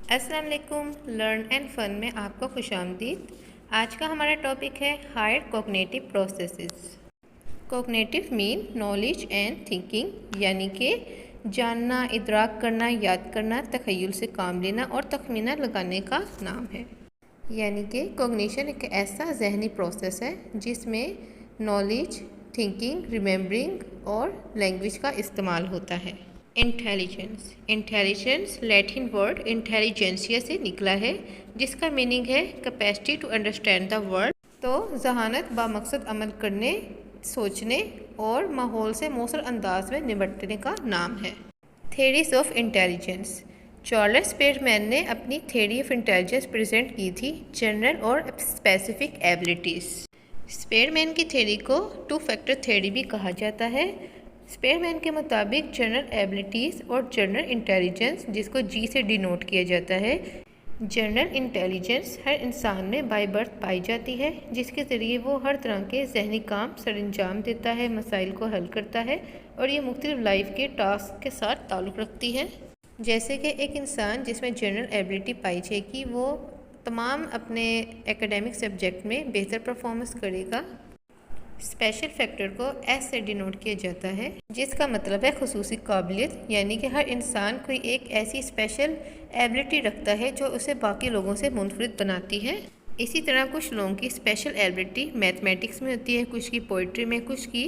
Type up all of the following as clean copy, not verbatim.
السلام علیکم، learn and فن میں آپ کو خوش آمدید۔ آج کا ہمارا ٹاپک ہے ہائر کوگنیٹو پروسیسز۔ کوگنیٹو مین نالج اینڈ تھنکنگ، یعنی کہ جاننا، ادراک کرنا، یاد کرنا، تخیل سے کام لینا اور تخمینہ لگانے کا نام ہے۔ یعنی کہ کوگنیشن ایک ایسا ذہنی پروسیس ہے جس میں نالج، تھنکنگ، ریممبرنگ اور لینگویج کا استعمال ہوتا ہے۔ انٹیلیجنس لیٹن ورڈ انٹیلیجنسیا سے نکلا ہے، جس کا میننگ ہے capacity to understand the world. تو ذہانت بامقصد عمل کرنے، سوچنے اور ماحول سے مؤثر انداز میں نمٹنے کا نام ہے۔ Theories of intelligence. Charles Spearman نے اپنی تھیوری آف انٹیلیجنس پریزنٹ کی تھی، جنرل اور اسپیسیفک ایبلٹیز۔ اسپیئرمین کی تھیوری کو 2 فیکٹر تھیوری بھی کہا جاتا ہے۔ اسپیئرمین کے مطابق جنرل ایبلٹیز اور جنرل انٹیلیجنس، جس کو جی سے ڈینوٹ کیا جاتا ہے، جنرل انٹیلیجنس ہر انسان میں بائی برتھ پائی جاتی ہے، جس کے ذریعے وہ ہر طرح کے ذہنی کام سر انجام دیتا ہے، مسائل کو حل کرتا ہے اور یہ مختلف لائف کے ٹاسک کے ساتھ تعلق رکھتی ہے۔ جیسے کہ ایک انسان جس میں جنرل ایبلٹی پائی جائے گی، وہ تمام اپنے ایکیڈیمک سبجیکٹ میں بہتر پرفارمنس کرے گا۔ اسپیشل فیکٹر کو ایس سے ڈینوٹ کیا جاتا ہے، جس کا مطلب ہے خصوصی قابلیت، یعنی کہ ہر انسان کوئی ایک ایسی اسپیشل ایبلٹی رکھتا ہے جو اسے باقی لوگوں سے منفرد بناتی ہے۔ اسی طرح کچھ لوگوں کی اسپیشل ایبلٹی میتھمیٹکس میں ہوتی ہے، کچھ کی پوئٹری میں، کچھ کی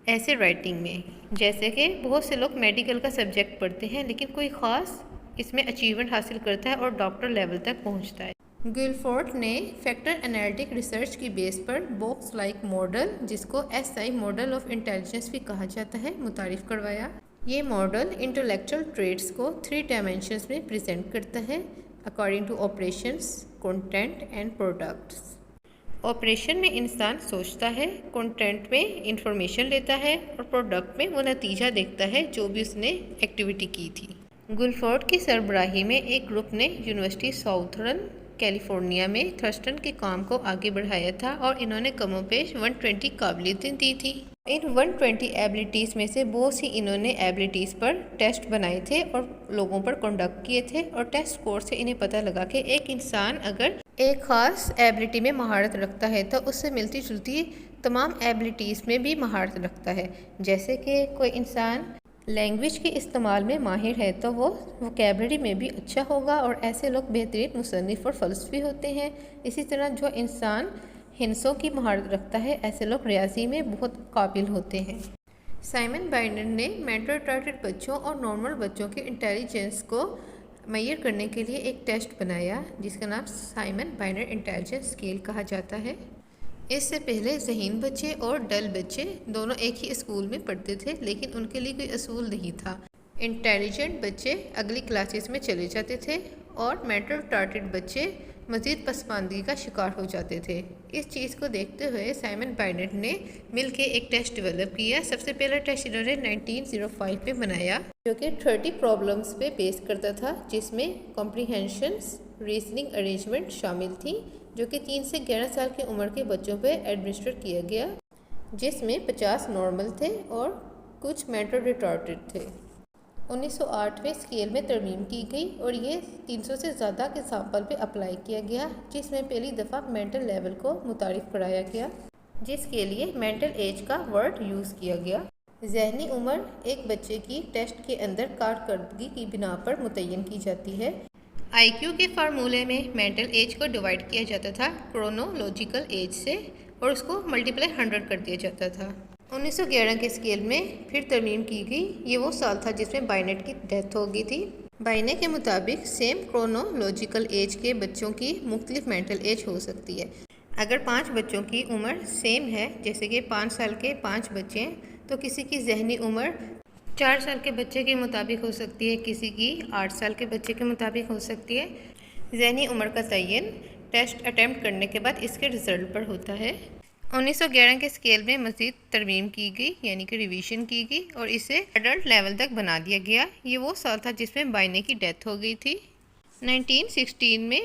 ایسے رائٹنگ میں۔ جیسے کہ بہت سے لوگ میڈیکل کا سبجیکٹ پڑھتے ہیں، لیکن کوئی خاص اس میں اچیومنٹ حاصل کرتا ہے اور ڈاکٹر لیول تک پہنچتا ہے۔ گلفورڈ نے فیکٹر انالیٹک ریسرچ کی بیس پر باکس لائک ماڈل، جس کو S I model of intelligence بھی کہا جاتا ہے، متعارف کروایا۔ یہ ماڈل انٹلیکچوئل ٹریٹس کو 3 ڈائمینشنز میں پریزنٹ کرتا ہے، according to operations, content and products. Operation میں انسان سوچتا ہے، کنٹینٹ میں انفارمیشن لیتا ہے اور پروڈکٹ میں وہ نتیجہ دیکھتا ہے جو بھی اس نے ایکٹیویٹی کی تھی۔ گلفورڈ کی سربراہی میں ایک گروپ نے یونیورسٹی ساؤتھرن کیلیفورنیا میں تھرسٹن کے کام کو آگے بڑھایا تھا اور انہوں نے کم و بیش 120 قابلیتیں دی تھیں۔ ان 120 ایبلٹیز میں سے بہت سی انہوں نے ایبلٹیز پر ٹیسٹ بنائے تھے اور لوگوں پر کنڈکٹ کیے تھے، اور ٹیسٹ اسکور سے انہیں پتہ لگا کہ ایک انسان اگر ایک خاص ایبلٹی میں مہارت رکھتا ہے تو اس سے ملتی جلتی تمام ایبلٹیز میں بھی مہارت رکھتا ہے۔ جیسے کہ کوئی انسان لینگویج کے استعمال میں ماہر ہے تو وہ ووکیبلری میں بھی اچھا ہوگا، اور ایسے لوگ بہترین مصنف اور فلسفی ہوتے ہیں۔ اسی طرح جو انسان ہندسوں کی مہارت رکھتا ہے، ایسے لوگ ریاضی میں بہت قابل ہوتے ہیں۔ سائمن بائنر نے مینٹل ریٹارڈڈ بچوں اور نارمل بچوں کے انٹیلیجنس کو میئر کرنے کے لیے ایک ٹیسٹ بنایا، جس کا نام سائمن بائنر انٹیلیجنس اسکیل کہا جاتا ہے۔ اس سے پہلے ذہین بچے اور ڈل بچے دونوں ایک ہی اسکول میں پڑھتے تھے، لیکن ان کے لیے کوئی اصول نہیں تھا۔ انٹیلیجنٹ بچے اگلی کلاسز میں چلے جاتے تھے اور مینٹل ریٹارڈڈ بچے مزید پسماندگی کا شکار ہو جاتے تھے۔ اس چیز کو دیکھتے ہوئے سائمن بائنر نے مل کے ایک ٹیسٹ ڈیولپ کیا۔ سب سے پہلا ٹیسٹ انہوں نے 1905 میں بنایا، جو کہ 30 پرابلمس پہ بیس کرتا تھا، جس میں کمپریہنشنز، ریزننگ ارینجمنٹ شامل تھی، جو کہ 3 سے 11 سال کی عمر کے بچوں پہ ایڈمنسٹر کیا گیا، جس میں 50 نارمل تھے اور کچھ مینٹل ریٹارڈڈ تھے۔ 1908 میں اسکیل میں ترمیم کی گئی اور یہ 300 سے زیادہ کے سیمپل پہ اپلائی کیا گیا، جس میں پہلی دفعہ مینٹل لیول کو متعارف کرایا گیا، جس کے لیے مینٹل ایج کا ورڈ یوز کیا گیا۔ ذہنی عمر ایک بچے کی ٹیسٹ کے اندر کارکردگی کی بنا پر متعین کی جاتی ہے۔ آئی کیو کے فارمولے میں مینٹل ایج کو ڈیوائڈ کیا جاتا تھا کرونولوجیکل ایج سے، اور اس کو ملٹیپلائی 100 کر دیا جاتا تھا۔ 1911 کے اسکیل میں پھر ترمیم کی گئی۔ یہ وہ سال تھا جس میں بائنٹ کی ڈیتھ ہو گئی تھی۔ بائنے کے مطابق سیم کرونولوجیکل ایج کے بچوں کی مختلف مینٹل ایج ہو سکتی ہے۔ اگر 5 بچوں کی عمر سیم ہے، جیسے کہ 5 سال کے 5 بچے ہیں، تو کسی کی ذہنی عمر 4 سال کے بچے کے مطابق ہو سکتی ہے، کسی کی 8 سال کے بچے کے مطابق ہو سکتی ہے۔ ذہنی عمر کا تعین ٹیسٹ اٹیمپٹ کرنے کے بعد اس کے رزلٹ پر ہوتا ہے۔ 1911 کے اسکیل میں مزید ترمیم کی گئی، یعنی کہ ریویژن کی گئی، اور اسے ایڈلٹ لیول تک بنا دیا گیا۔ یہ وہ سال تھا جس میں بائنے کی ڈیتھ ہو گئی تھی۔ 1916 میں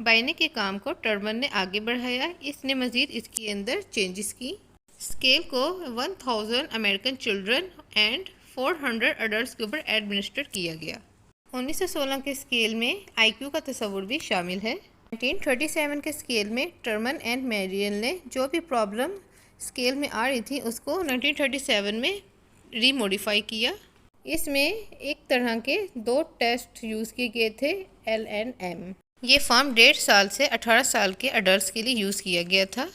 بائنے کے کام کو ٹرمن نے آگے بڑھایا۔ اس نے مزید اس کے اندر چینجز کی۔ اسکیل کو 1000 امریکن چلڈرن اینڈ 400 ایڈلٹس کے اوپر ایڈمنسٹر کیا گیا۔ 1916 کے اسکیل میں آئی کیو کا تصور بھی شامل ہے۔ 1937 کے اسکیل میں ٹرمن اینڈ میریل نے جو بھی پرابلم اسکیل میں آ رہی تھی اس کو 1937 میں ری موڈیفائی کیا۔ اس میں ایک طرح کے 2 ٹیسٹ یوز کیے گئے تھے، ایل اینڈ ایم۔ یہ فارم 1.5 سال سے 18 سال کے اڈلٹس کے لیے یوز کیا گیا تھا۔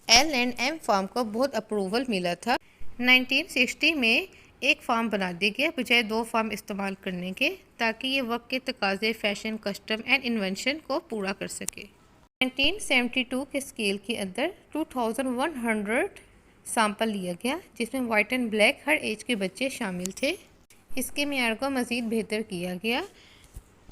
ایل اینڈ ایم فارم کو بہت اپروول ملا تھا۔ 1960 میں ایک فارم بنا دیا گیا بجائے 2 فارم استعمال کرنے کے، تاکہ یہ وقت کے تقاضے، فیشن، کسٹم اینڈ انوینشن کو پورا کر سکے۔ 1972 کے اسکیل کے اندر 2100 سیمپل لیا گیا، جس میں وائٹ اینڈ بلیک ہر ایج کے بچے شامل تھے۔ اس کے معیار کو مزید بہتر کیا گیا۔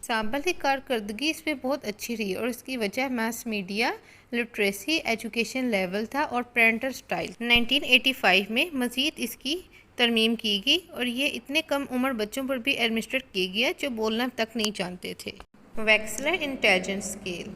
سیمپل کی کارکردگی اس میں بہت اچھی رہی اور اس کی وجہ mass media literacy, education level تھا اور پرنٹر سٹائل۔ 1985 میں مزید اس کی ترمیم کی گئی اور یہ اتنے کم عمر بچوں پر بھی ایڈمنسٹریٹ کیا گیا جو بولنا تک نہیں جانتے تھے۔ ویکسلر انٹیلیجنس اسکیل،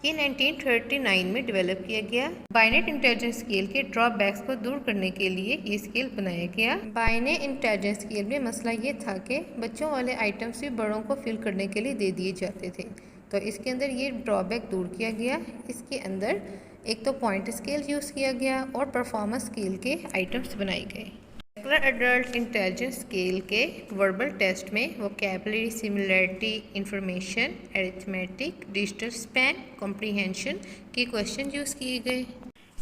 یہ 1939 میں ڈیولپ کیا گیا۔ بائنیٹ انٹیلیجنس اسکیل کے ڈرا بیکس کو دور کرنے کے لیے یہ اسکیل بنایا گیا۔ بائنیٹ انٹیلیجنس اسکیل میں مسئلہ یہ تھا کہ بچوں والے آئٹمس بھی بڑوں کو فل کرنے کے لیے دے دیے جاتے تھے، تو اس کے اندر یہ ڈرا بیک دور کیا گیا۔ اس کے اندر ایک تو پوائنٹ اسکیل یوز کیا گیا اور پرفارمنس اسکیل کے آئٹمس بنائے گئے۔ ریگولر ایڈلٹ انٹیلیجنس اسکیل کے وربل ٹیسٹ میں vocabulary, similarity, information, arithmetic, digital span, comprehension کے کوشچن یوز کیے گئے۔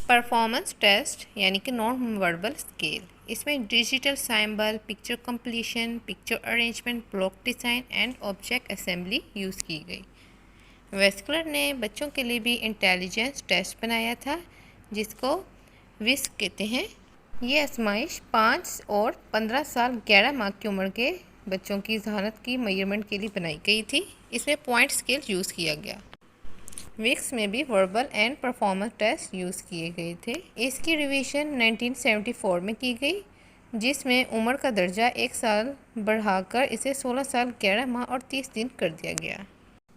پرفارمنس ٹیسٹ یعنی کہ نان وربل اسکیل، اس میں digital symbol, picture completion, picture arrangement, block design and object assembly use کی گئی۔ ویسکلر نے بچوں کے لیے بھی انٹیلیجنس ٹیسٹ بنایا تھا جس کو وسک کہتے ہیں۔ یہ آزمائش 5 اور 15 سال 11 ماہ کی عمر کے بچوں کی ذہانت کی میئرمنٹ کے لیے بنائی گئی تھی۔ اس میں پوائنٹ اسکیل یوز کیا گیا۔ وکس میں بھی verbal and performance test use کیے گئے تھے۔ اس کی ریویژن 1974 میں کی گئی، جس میں عمر کا درجہ 1 سال بڑھا کر اسے 16 سال 11 ماہ اور 30 دن کر دیا گیا۔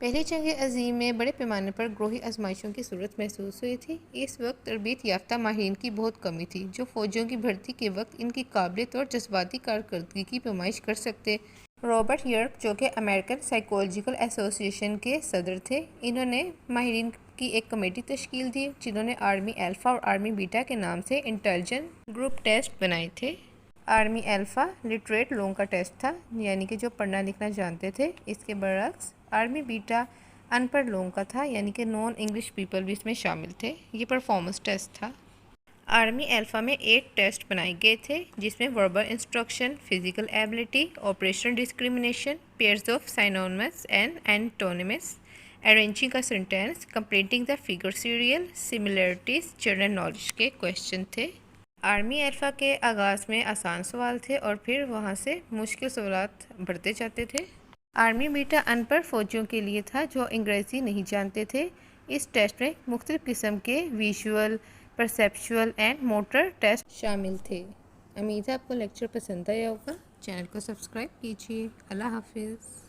پہلی جنگ عظیم میں بڑے پیمانے پر گروہی آزمائشوں کی ضرورت محسوس ہوئی تھی۔ اس وقت تربیت یافتہ ماہرین کی بہت کمی تھی جو فوجیوں کی بھرتی کے وقت ان کی قابلیت اور جذباتی کارکردگی کی پیمائش کر سکتے۔ رابرٹ یرک، جو کہ امریکن سائیکولوجیکل ایسوسی ایشن کے صدر تھے، انہوں نے ماہرین کی ایک کمیٹی تشکیل دی جنہوں نے آرمی الفا اور آرمی بیٹا کے نام سے انٹیلیجنس گروپ ٹیسٹ بنائے تھے۔ آرمی الفا لٹریٹ لوگوں کا ٹیسٹ تھا، یعنی کہ جو پڑھنا لکھنا جانتے تھے۔ اس کے برعکس آرمی بیٹا ان پڑھ لوگوں کا تھا، یعنی کہ نان انگلش پیپل بھی اس میں شامل تھے۔ یہ پرفارمنس ٹیسٹ تھا۔ آرمی الفا میں 8 ٹیسٹ بنائے گئے تھے جس میں verbal instruction, physical ability, operational discrimination, pairs of synonyms and antonyms, arranging کا sentence, completing the figure serial, similarities, general knowledge کے کوشچن تھے۔ آرمی الفا کے آغاز میں آسان سوال تھے اور پھر وہاں سے مشکل سوالات بڑھتے جاتے تھے۔ آرمی بیٹا ان پڑھ فوجیوں کے لیے تھا جو انگریزی نہیں جانتے تھے۔ اس ٹیسٹ میں مختلف قسم کے visual, perceptual and motor test شامل تھے۔ امید ہے آپ کو لیکچر پسند آیا ہوگا۔ چینل کو سبسکرائب کیجیے۔ اللہ حافظ۔